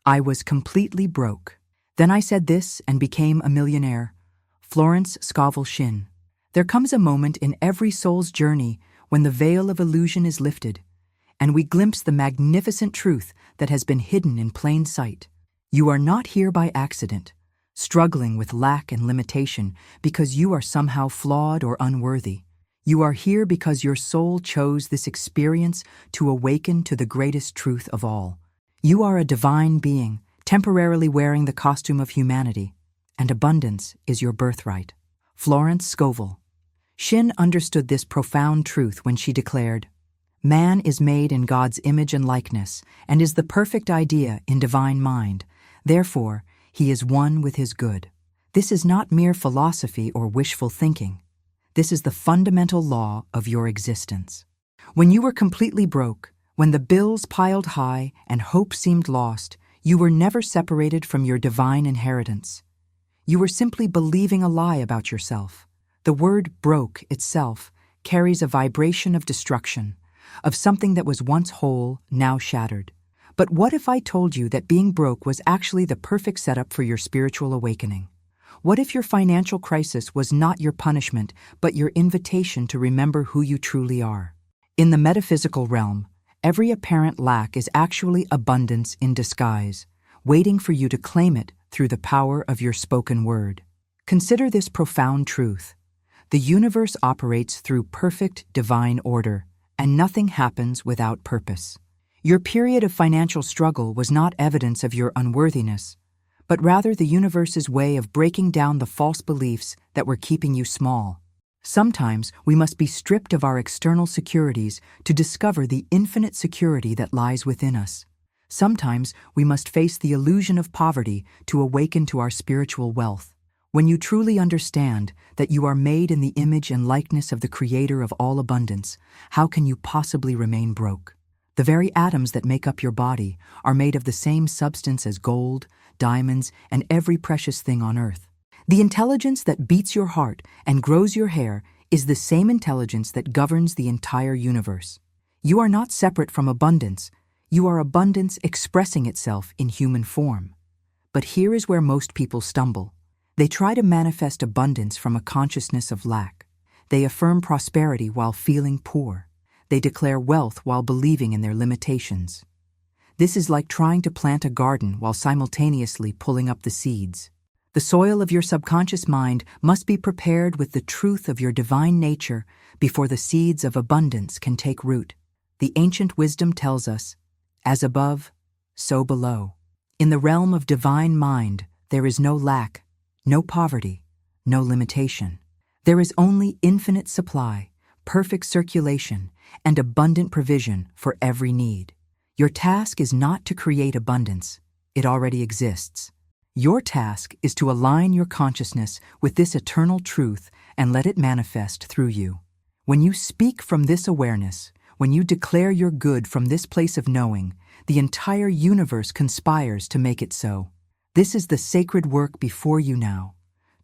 I was completely broke. Then I said this and became a millionaire. Florence Scovel Shinn. There comes a moment in every soul's journey when the veil of illusion is lifted, and we glimpse the magnificent truth that has been hidden in plain sight. You are not here by accident, struggling with lack and limitation because you are somehow flawed or unworthy. You are here because your soul chose this experience to awaken to the greatest truth of all. You are a divine being, temporarily wearing the costume of humanity, and abundance is your birthright. Florence Scovel Shinn understood this profound truth when she declared, "Man is made in God's image and likeness, and is the perfect idea in divine mind. Therefore, he is one with his good." This is not mere philosophy or wishful thinking. This is the fundamental law of your existence. When you were completely broke, when the bills piled high and hope seemed lost, you were never separated from your divine inheritance. You were simply believing a lie about yourself. The word broke itself carries a vibration of destruction, of something that was once whole, now shattered. But what if I told you that being broke was actually the perfect setup for your spiritual awakening? What if your financial crisis was not your punishment, but your invitation to remember who you truly are? In the metaphysical realm, every apparent lack is actually abundance in disguise, waiting for you to claim it through the power of your spoken word. Consider this profound truth. The universe operates through perfect divine order, and nothing happens without purpose. Your period of financial struggle was not evidence of your unworthiness, but rather the universe's way of breaking down the false beliefs that were keeping you small. Sometimes we must be stripped of our external securities to discover the infinite security that lies within us. Sometimes we must face the illusion of poverty to awaken to our spiritual wealth. When you truly understand that you are made in the image and likeness of the Creator of all abundance, how can you possibly remain broke? The very atoms that make up your body are made of the same substance as gold, diamonds, and every precious thing on earth. The intelligence that beats your heart and grows your hair is the same intelligence that governs the entire universe. You are not separate from abundance. You are abundance expressing itself in human form. But here is where most people stumble. They try to manifest abundance from a consciousness of lack. They affirm prosperity while feeling poor. They declare wealth while believing in their limitations. This is like trying to plant a garden while simultaneously pulling up the seeds. The soil of your subconscious mind must be prepared with the truth of your divine nature before the seeds of abundance can take root. The ancient wisdom tells us, "As above, so below." In the realm of divine mind, there is no lack, no poverty, no limitation. There is only infinite supply, perfect circulation, and abundant provision for every need. Your task is not to create abundance. It already exists. Your task is to align your consciousness with this eternal truth and let it manifest through you. When you speak from this awareness, when you declare your good from this place of knowing, the entire universe conspires to make it so. This is the sacred work before you now,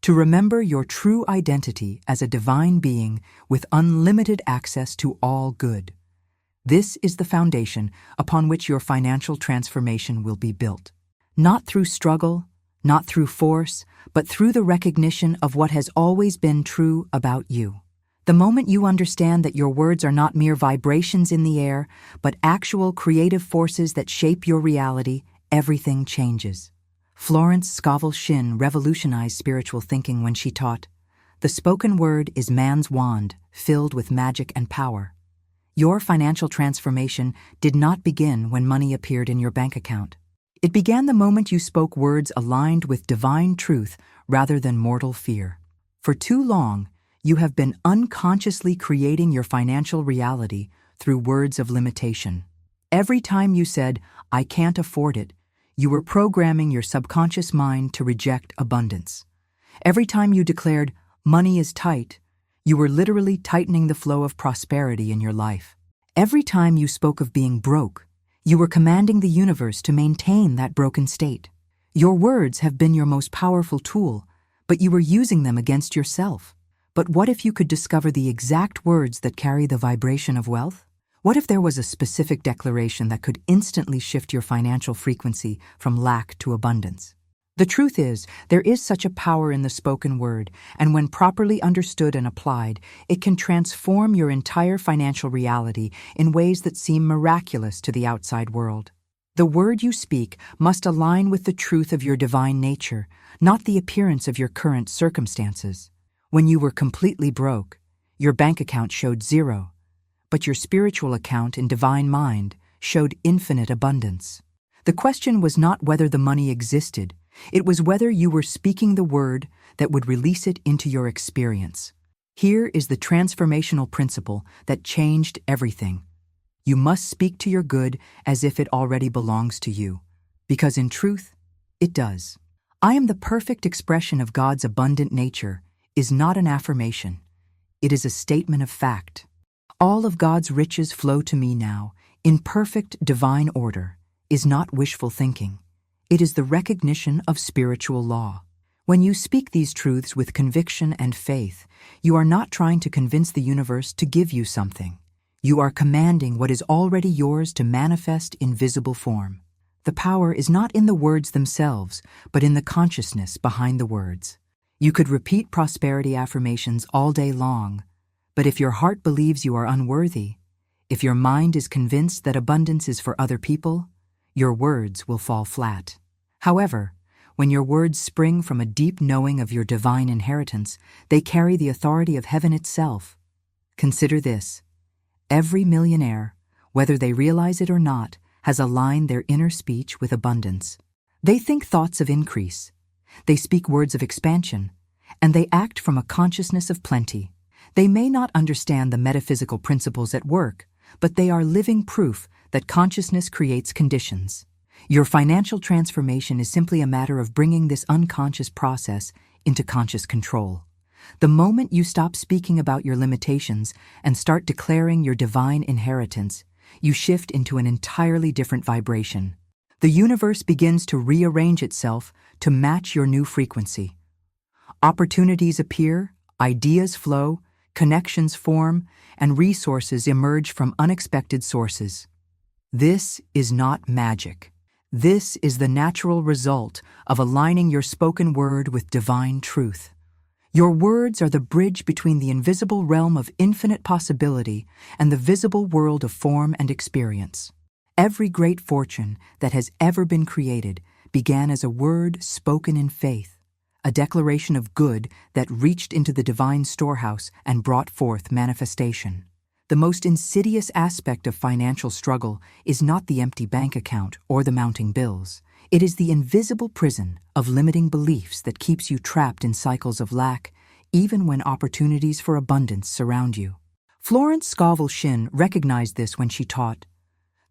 to remember your true identity as a divine being with unlimited access to all good. This is the foundation upon which your financial transformation will be built. Not through struggle, not through force, but through the recognition of what has always been true about you. The moment you understand that your words are not mere vibrations in the air, but actual creative forces that shape your reality, everything changes. Florence Scovel Shinn revolutionized spiritual thinking when she taught, "The spoken word is man's wand, filled with magic and power." Your financial transformation did not begin when money appeared in your bank account. It began the moment you spoke words aligned with divine truth rather than mortal fear. For too long, you have been unconsciously creating your financial reality through words of limitation. Every time you said, "I can't afford it," you were programming your subconscious mind to reject abundance. Every time you declared, "Money is tight," you were literally tightening the flow of prosperity in your life. Every time you spoke of being broke, you were commanding the universe to maintain that broken state. Your words have been your most powerful tool, but you were using them against yourself. But what if you could discover the exact words that carry the vibration of wealth? What if there was a specific declaration that could instantly shift your financial frequency from lack to abundance? The truth is, there is such a power in the spoken word, and when properly understood and applied, it can transform your entire financial reality in ways that seem miraculous to the outside world. The word you speak must align with the truth of your divine nature, not the appearance of your current circumstances. When you were completely broke, your bank account showed zero, but your spiritual account in divine mind showed infinite abundance. The question was not whether the money existed, it was whether you were speaking the word that would release it into your experience. Here is the transformational principle that changed everything. You must speak to your good as if it already belongs to you, because in truth, it does. I am the perfect expression of God's abundant nature is not an affirmation. It is a statement of fact. All of God's riches flow to me now, in perfect divine order, is not wishful thinking. It is the recognition of spiritual law. When you speak these truths with conviction and faith, you are not trying to convince the universe to give you something. You are commanding what is already yours to manifest in visible form. The power is not in the words themselves, but in the consciousness behind the words. You could repeat prosperity affirmations all day long, but if your heart believes you are unworthy, if your mind is convinced that abundance is for other people, your words will fall flat. However, when your words spring from a deep knowing of your divine inheritance, they carry the authority of heaven itself. Consider this. Every millionaire, whether they realize it or not, has aligned their inner speech with abundance. They think thoughts of increase. They speak words of expansion, and they act from a consciousness of plenty. They may not understand the metaphysical principles at work, but they are living proof that consciousness creates conditions. Your financial transformation is simply a matter of bringing this unconscious process into conscious control. The moment you stop speaking about your limitations and start declaring your divine inheritance, you shift into an entirely different vibration. The universe begins to rearrange itself to match your new frequency. Opportunities appear, ideas flow, connections form, and resources emerge from unexpected sources. This is not magic. This is the natural result of aligning your spoken word with divine truth. Your words are the bridge between the invisible realm of infinite possibility and the visible world of form and experience. Every great fortune that has ever been created began as a word spoken in faith, a declaration of good that reached into the divine storehouse and brought forth manifestation. The most insidious aspect of financial struggle is not the empty bank account or the mounting bills. It is the invisible prison of limiting beliefs that keeps you trapped in cycles of lack, even when opportunities for abundance surround you. Florence Scovel Shinn recognized this when she taught,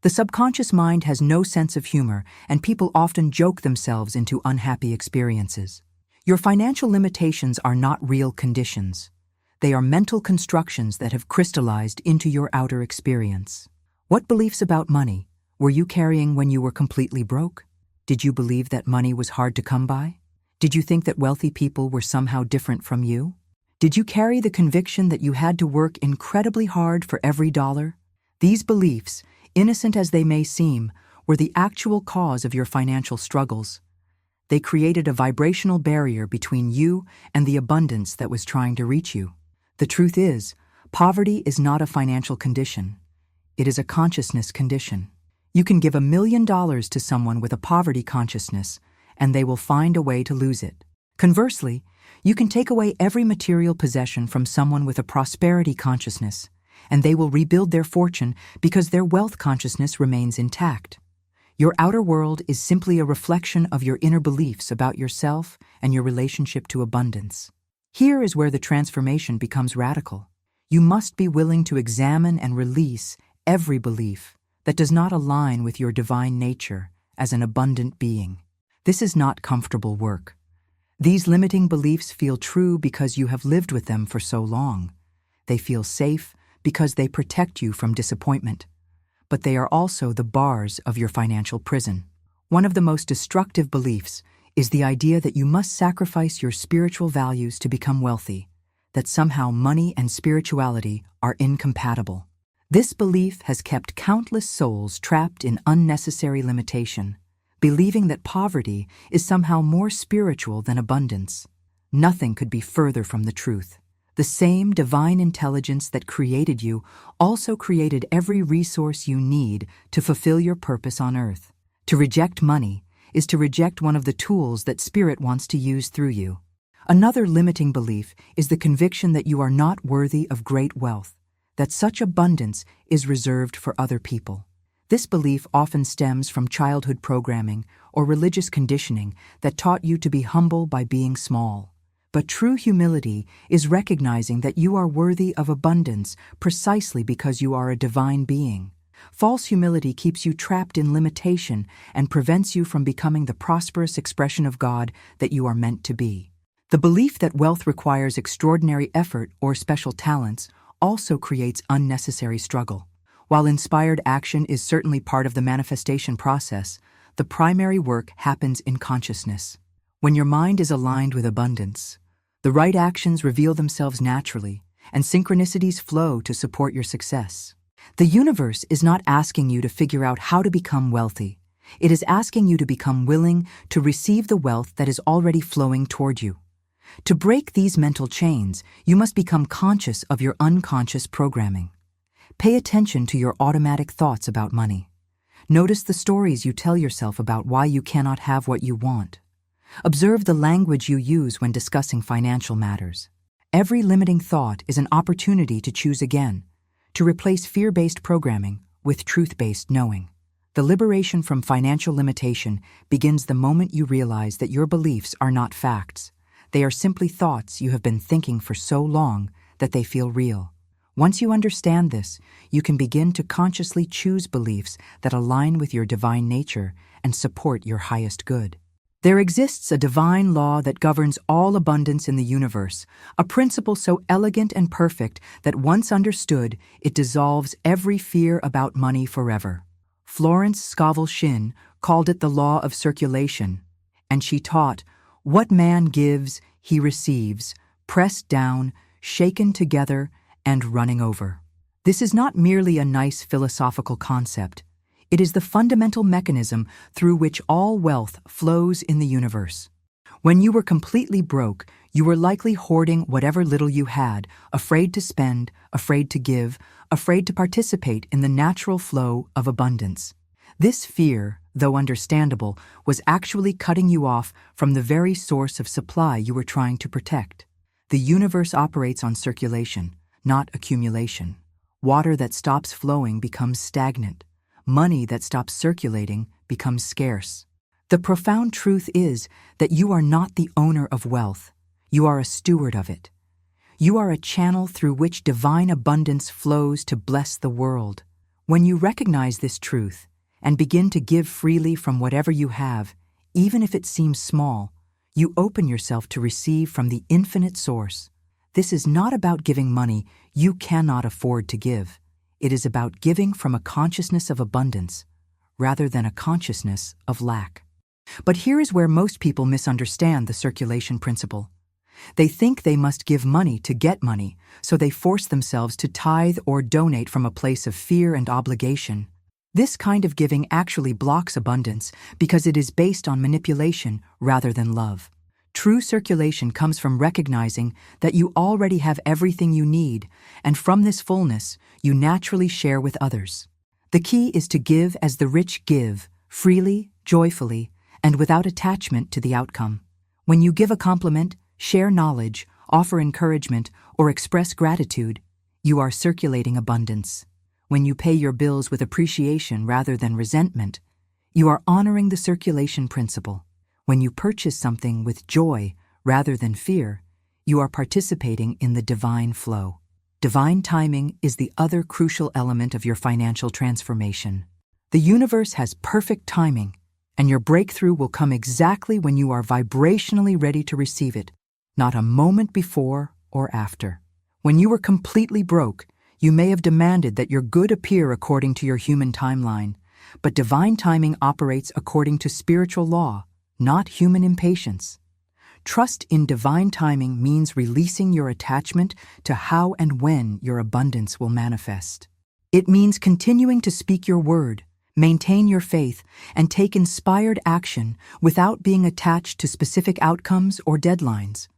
"The subconscious mind has no sense of humor, and people often joke themselves into unhappy experiences. Your financial limitations are not real conditions. They are mental constructions that have crystallized into your outer experience." What beliefs about money were you carrying when you were completely broke? Did you believe that money was hard to come by? Did you think that wealthy people were somehow different from you? Did you carry the conviction that you had to work incredibly hard for every dollar? These beliefs, innocent as they may seem, were the actual cause of your financial struggles. They created a vibrational barrier between you and the abundance that was trying to reach you. The truth is, poverty is not a financial condition. It is a consciousness condition. You can give $1 million to someone with a poverty consciousness, and they will find a way to lose it. Conversely, you can take away every material possession from someone with a prosperity consciousness, and they will rebuild their fortune because their wealth consciousness remains intact. Your outer world is simply a reflection of your inner beliefs about yourself and your relationship to abundance. Here is where the transformation becomes radical. You must be willing to examine and release every belief that does not align with your divine nature as an abundant being. This is not comfortable work. These limiting beliefs feel true because you have lived with them for so long. They feel safe because they protect you from disappointment. But they are also the bars of your financial prison. One of the most destructive beliefs is the idea that you must sacrifice your spiritual values to become wealthy, that somehow money and spirituality are incompatible. This belief has kept countless souls trapped in unnecessary limitation, believing that poverty is somehow more spiritual than abundance. Nothing could be further from the truth. The same divine intelligence that created you also created every resource you need to fulfill your purpose on earth. To reject money is to reject one of the tools that Spirit wants to use through you. Another limiting belief is the conviction that you are not worthy of great wealth, that such abundance is reserved for other people. This belief often stems from childhood programming or religious conditioning that taught you to be humble by being small. But true humility is recognizing that you are worthy of abundance precisely because you are a divine being. False humility keeps you trapped in limitation and prevents you from becoming the prosperous expression of God that you are meant to be. The belief that wealth requires extraordinary effort or special talents also creates unnecessary struggle. While inspired action is certainly part of the manifestation process, the primary work happens in consciousness. When your mind is aligned with abundance, the right actions reveal themselves naturally, and synchronicities flow to support your success. The universe is not asking you to figure out how to become wealthy. It is asking you to become willing to receive the wealth that is already flowing toward you. To break these mental chains, you must become conscious of your unconscious programming. Pay attention to your automatic thoughts about money. Notice the stories you tell yourself about why you cannot have what you want. Observe the language you use when discussing financial matters. Every limiting thought is an opportunity to choose again, to replace fear-based programming with truth-based knowing. The liberation from financial limitation begins the moment you realize that your beliefs are not facts. They are simply thoughts you have been thinking for so long that they feel real. Once you understand this, you can begin to consciously choose beliefs that align with your divine nature and support your highest good. There exists a divine law that governs all abundance in the universe, a principle so elegant and perfect that once understood, it dissolves every fear about money forever. Florence Scovel Shinn called it the law of circulation, and she taught, "What man gives, he receives, pressed down, shaken together, and running over." This is not merely a nice philosophical concept. It is the fundamental mechanism through which all wealth flows in the universe. When you were completely broke, you were likely hoarding whatever little you had, afraid to spend, afraid to give, afraid to participate in the natural flow of abundance. This fear, though understandable, was actually cutting you off from the very source of supply you were trying to protect. The universe operates on circulation, not accumulation. Water that stops flowing becomes stagnant. Money that stops circulating becomes scarce. The profound truth is that you are not the owner of wealth. You are a steward of it. You are a channel through which divine abundance flows to bless the world. When you recognize this truth and begin to give freely from whatever you have, even if it seems small, you open yourself to receive from the infinite source. This is not about giving money you cannot afford to give. It is about giving from a consciousness of abundance, rather than a consciousness of lack. But here is where most people misunderstand the circulation principle. They think they must give money to get money, so they force themselves to tithe or donate from a place of fear and obligation. This kind of giving actually blocks abundance because it is based on manipulation rather than love. True circulation comes from recognizing that you already have everything you need, and from this fullness, you naturally share with others. The key is to give as the rich give, freely, joyfully, and without attachment to the outcome. When you give a compliment, share knowledge, offer encouragement, or express gratitude, you are circulating abundance. When you pay your bills with appreciation rather than resentment, you are honoring the circulation principle. When you purchase something with joy rather than fear, you are participating in the divine flow. Divine timing is the other crucial element of your financial transformation. The universe has perfect timing, and your breakthrough will come exactly when you are vibrationally ready to receive it, not a moment before or after. When you were completely broke, you may have demanded that your good appear according to your human timeline, but divine timing operates according to spiritual law, not human impatience. Trust in divine timing means releasing your attachment to how and when your abundance will manifest. It means continuing to speak your word, maintain your faith, and take inspired action without being attached to specific outcomes or deadlines.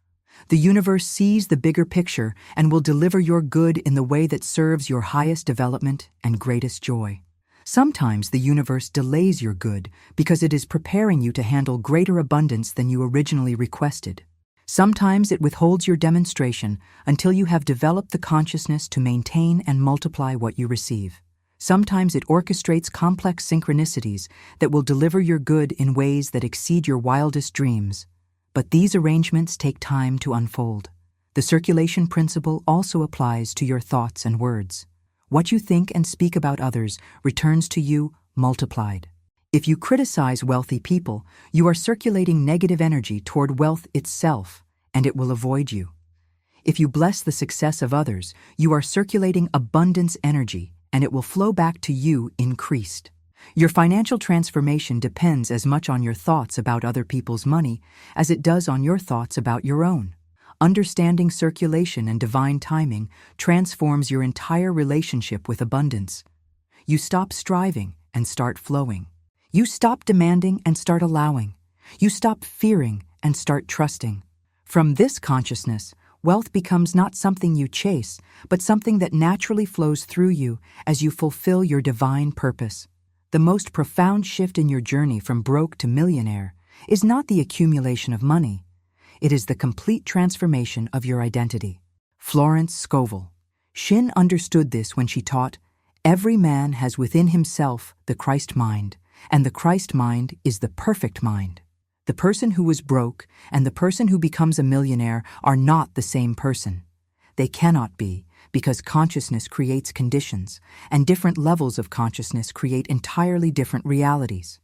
The universe sees the bigger picture and will deliver your good in the way that serves your highest development and greatest joy. Sometimes the universe delays your good because it is preparing you to handle greater abundance than you originally requested. Sometimes it withholds your demonstration until you have developed the consciousness to maintain and multiply what you receive. Sometimes it orchestrates complex synchronicities that will deliver your good in ways that exceed your wildest dreams. But these arrangements take time to unfold. The circulation principle also applies to your thoughts and words. What you think and speak about others returns to you multiplied. If you criticize wealthy people, you are circulating negative energy toward wealth itself, and it will avoid you. If you bless the success of others, you are circulating abundance energy, and it will flow back to you increased. Your financial transformation depends as much on your thoughts about other people's money as it does on your thoughts about your own. Understanding circulation and divine timing transforms your entire relationship with abundance. You stop striving and start flowing. You stop demanding and start allowing. You stop fearing and start trusting. From this consciousness, wealth becomes not something you chase, but something that naturally flows through you as you fulfill your divine purpose. The most profound shift in your journey from broke to millionaire is not the accumulation of money. It is the complete transformation of your identity. Florence Scovel Shinn understood this when she taught, "Every man has within himself the Christ mind, and the Christ mind is the perfect mind." The person who is broke and the person who becomes a millionaire are not the same person. They cannot be, because consciousness creates conditions, and different levels of consciousness create entirely different realities.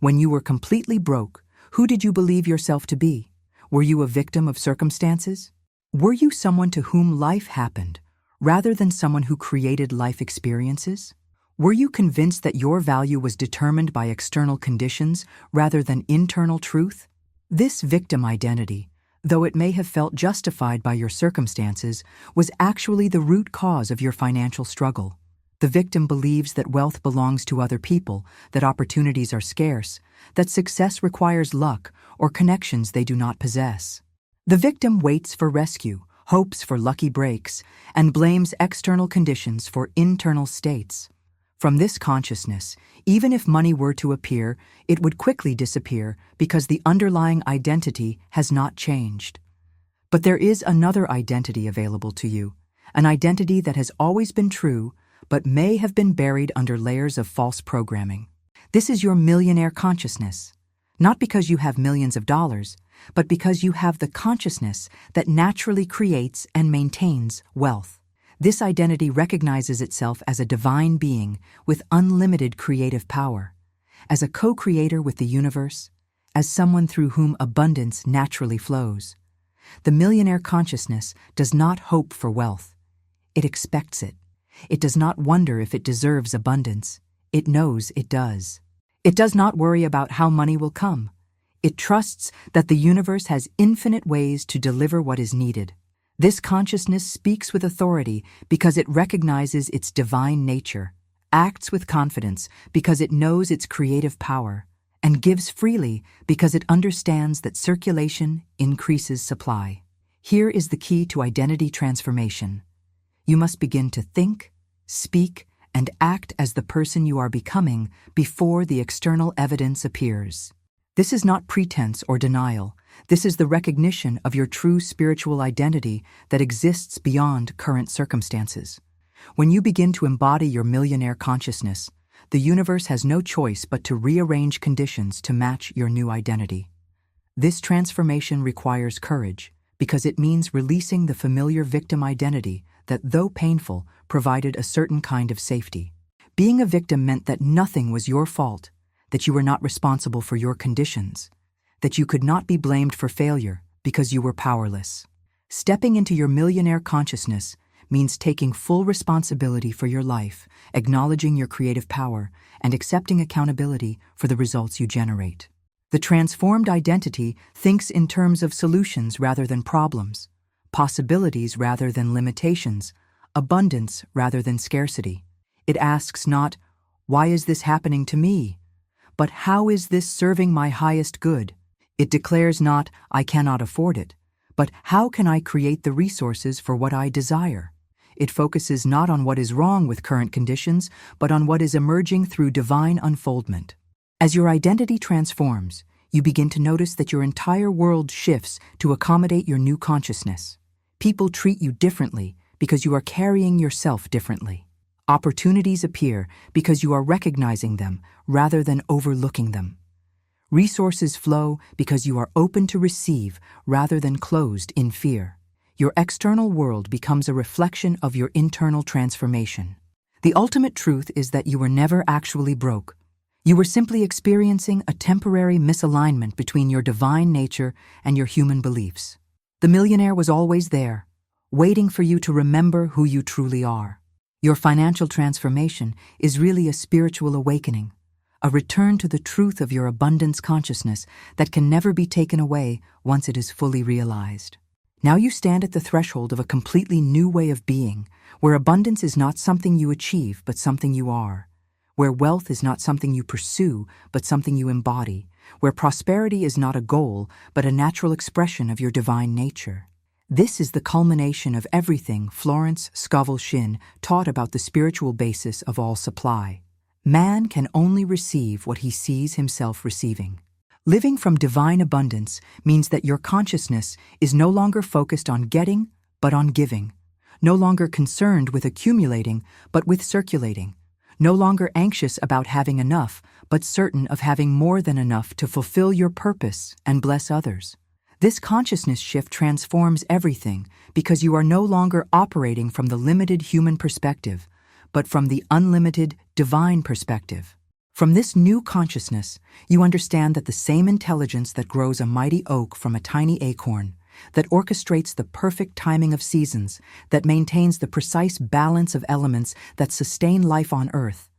When you were completely broke, who did you believe yourself to be? Were you a victim of circumstances? Were you someone to whom life happened, rather than someone who created life experiences? Were you convinced that your value was determined by external conditions rather than internal truth? This victim identity, though it may have felt justified by your circumstances, was actually the root cause of your financial struggle. The victim believes that wealth belongs to other people, that opportunities are scarce, that success requires luck or connections they do not possess. The victim waits for rescue, hopes for lucky breaks, and blames external conditions for internal states. From this consciousness, even if money were to appear, it would quickly disappear because the underlying identity has not changed. But there is another identity available to you, an identity that has always been true, but may have been buried under layers of false programming. This is your millionaire consciousness, not because you have millions of dollars, but because you have the consciousness that naturally creates and maintains wealth. This identity recognizes itself as a divine being with unlimited creative power, as a co-creator with the universe, as someone through whom abundance naturally flows. The millionaire consciousness does not hope for wealth. It expects it. It does not wonder if it deserves abundance. It knows it does. It does not worry about how money will come. It trusts that the universe has infinite ways to deliver what is needed. This consciousness speaks with authority because it recognizes its divine nature, acts with confidence because it knows its creative power, and gives freely because it understands that circulation increases supply. Here is the key to identity transformation. You must begin to think, speak, and act as the person you are becoming before the external evidence appears. This is not pretense or denial. This is the recognition of your true spiritual identity that exists beyond current circumstances. When you begin to embody your millionaire consciousness, the universe has no choice but to rearrange conditions to match your new identity. This transformation requires courage because it means releasing the familiar victim identity that, though painful, provided a certain kind of safety. Being a victim meant that nothing was your fault, that you were not responsible for your conditions, that you could not be blamed for failure because you were powerless. Stepping into your millionaire consciousness means taking full responsibility for your life, acknowledging your creative power, and accepting accountability for the results you generate. The transformed identity thinks in terms of solutions rather than problems, possibilities rather than limitations, abundance rather than scarcity. It asks not, "Why is this happening to me?" but "How is this serving my highest good?" It declares not, "I cannot afford it," but "How can I create the resources for what I desire?" It focuses not on what is wrong with current conditions, but on what is emerging through divine unfoldment. As your identity transforms, you begin to notice that your entire world shifts to accommodate your new consciousness. People treat you differently because you are carrying yourself differently. Opportunities appear because you are recognizing them rather than overlooking them. Resources flow because you are open to receive rather than closed in fear. Your external world becomes a reflection of your internal transformation. The ultimate truth is that you were never actually broke. You were simply experiencing a temporary misalignment between your divine nature and your human beliefs. The millionaire was always there, waiting for you to remember who you truly are. Your financial transformation is really a spiritual awakening, a return to the truth of your abundance consciousness that can never be taken away once it is fully realized. Now you stand at the threshold of a completely new way of being, where abundance is not something you achieve, but something you are, where wealth is not something you pursue, but something you embody, where prosperity is not a goal, but a natural expression of your divine nature. This is the culmination of everything Florence Scovel Shinn taught about the spiritual basis of all supply. Man can only receive what he sees himself receiving. Living from divine abundance means that your consciousness is no longer focused on getting, but on giving, no longer concerned with accumulating, but with circulating, no longer anxious about having enough, but certain of having more than enough to fulfill your purpose and bless others. This consciousness shift transforms everything because you are no longer operating from the limited human perspective, but from the unlimited divine perspective. From this new consciousness, you understand that the same intelligence that grows a mighty oak from a tiny acorn, that orchestrates the perfect timing of seasons, that maintains the precise balance of elements that sustain life on earth,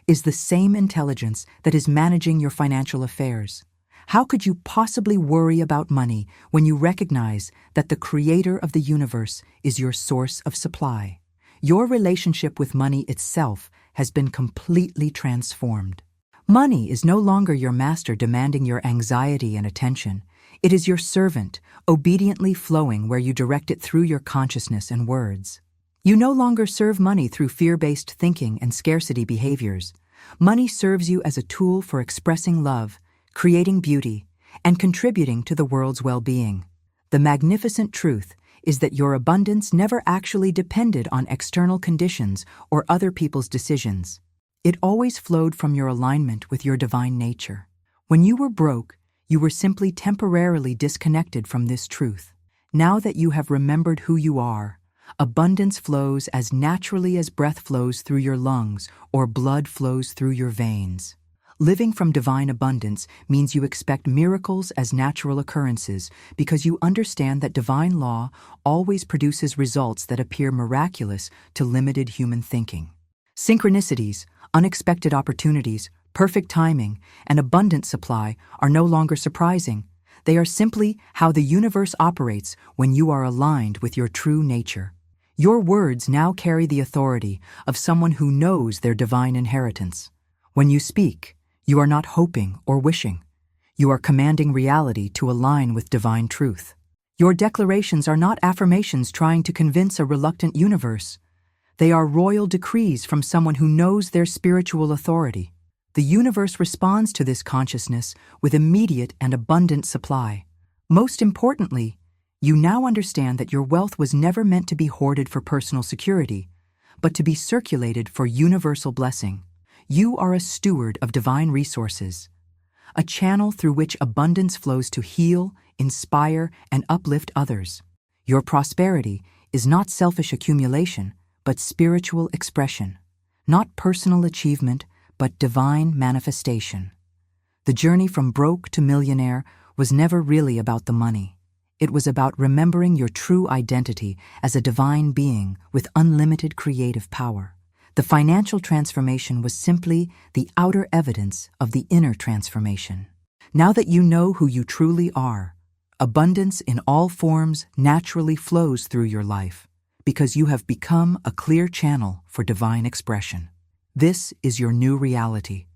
is the same intelligence that is managing your financial affairs. How could you possibly worry about money when you recognize that the creator of the universe is your source of supply? Your relationship with money itself has been completely transformed. Money is no longer your master demanding your anxiety and attention. It is your servant, obediently flowing where you direct it through your consciousness and words. You no longer serve money through fear-based thinking and scarcity behaviors. Money serves you as a tool for expressing love, creating beauty, and contributing to the world's well-being. The magnificent truth is that your abundance never actually depended on external conditions or other people's decisions. It always flowed from your alignment with your divine nature. When you were broke, you were simply temporarily disconnected from this truth. Now that you have remembered who you are, abundance flows as naturally as breath flows through your lungs or blood flows through your veins. Living from divine abundance means you expect miracles as natural occurrences because you understand that divine law always produces results that appear miraculous to limited human thinking. Synchronicities, unexpected opportunities, perfect timing, and abundant supply are no longer surprising. They are simply how the universe operates when you are aligned with your true nature. Your words now carry the authority of someone who knows their divine inheritance. When you speak, you are not hoping or wishing. You are commanding reality to align with divine truth. Your declarations are not affirmations trying to convince a reluctant universe. They are royal decrees from someone who knows their spiritual authority. The universe responds to this consciousness with immediate and abundant supply. Most importantly, you now understand that your wealth was never meant to be hoarded for personal security, but to be circulated for universal blessing. You are a steward of divine resources, a channel through which abundance flows to heal, inspire, and uplift others. Your prosperity is not selfish accumulation, but spiritual expression, not personal achievement, but divine manifestation. The journey from broke to millionaire was never really about the money. It was about remembering your true identity as a divine being with unlimited creative power. The financial transformation was simply the outer evidence of the inner transformation. Now that you know who you truly are, abundance in all forms naturally flows through your life, because you have become a clear channel for divine expression. This is your new reality.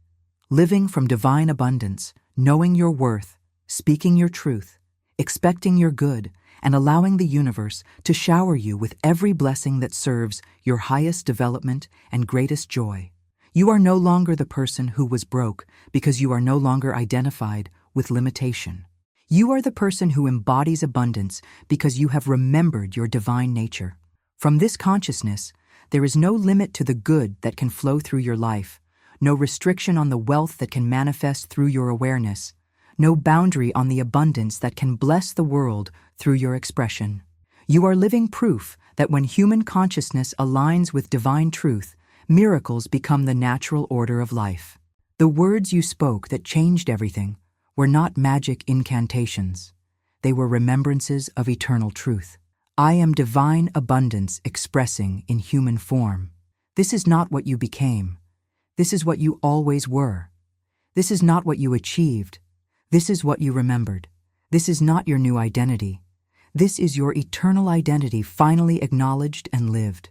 Living from divine abundance, knowing your worth, speaking your truth, expecting your good, and allowing the universe to shower you with every blessing that serves your highest development and greatest joy. You are no longer the person who was broke because you are no longer identified with limitation. You are the person who embodies abundance because you have remembered your divine nature. From this consciousness, there is no limit to the good that can flow through your life, no restriction on the wealth that can manifest through your awareness, no boundary on the abundance that can bless the world through your expression. You are living proof that when human consciousness aligns with divine truth, miracles become the natural order of life. The words you spoke that changed everything were not magic incantations. They were remembrances of eternal truth. I am divine abundance expressing in human form. This is not what you became. This is what you always were. This is not what you achieved. This is what you remembered. This is not your new identity. This is your eternal identity finally acknowledged and lived.